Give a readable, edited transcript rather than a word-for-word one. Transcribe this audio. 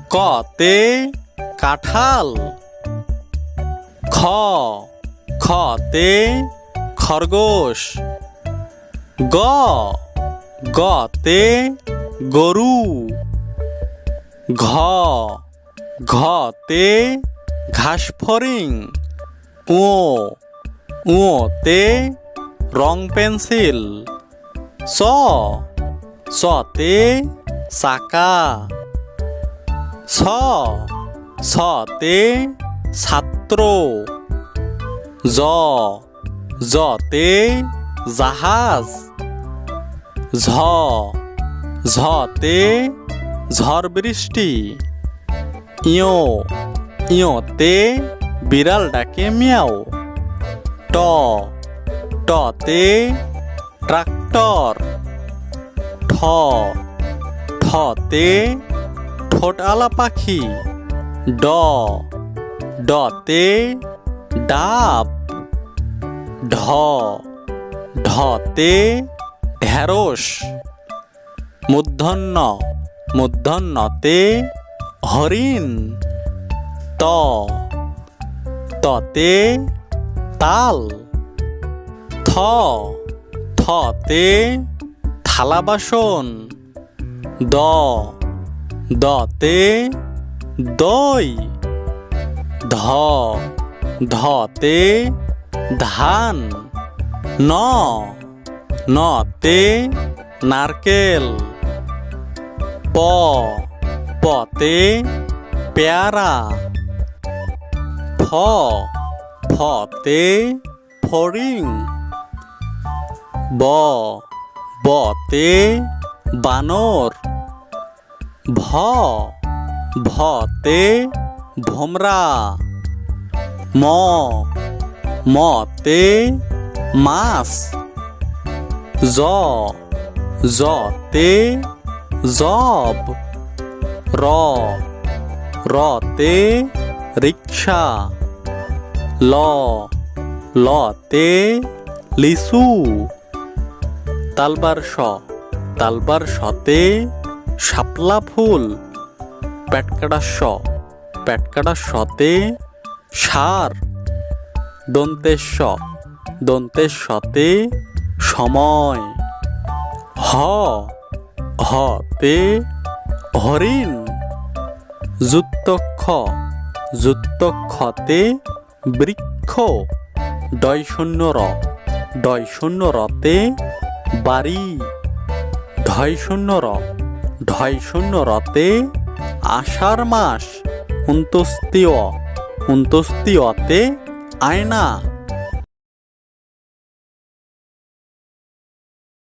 কতে কাঁঠাল। খতে খরগোশ। গতে গরু। ঘতে ঘাসফড়িং। তে রং পেন্সিল। সতে চাকা। সতে ছাত্র। জতে জাহাজ। ঝতে ঝড় বৃষ্টি। ইয়োতে বিড়াল ডাকে মিয়াও। টতে ট্রাক্টর। ঠতে ঠোঁটআলা পাখি। ডতে ডাব। ঢতে ঢেঁড়স। মূর্ধন্যতে হরিণ। ততে তাল। থতে থালা বাসন। দতে দই। ধতে ধান। নতে নারকেল। পতে পেয়ারা। ফতে ফড়িং। বতে বানর। ভতে ভোমরা। মতে মাছ। জতে জব। রতে রিক্সা। লতে লিচু। তালবার শতে শাপলা ফুল। পেটকাটা শতে সার। দন্তের শতে সময়। হতে হরিণ। যুক্তক্ষতে বৃক্ষ। ডয়শূন্যরতে বাড়ি। ঢয়শূন্যরতে আষাঢ় মাস। উন্তস্তীয়তে আয়না।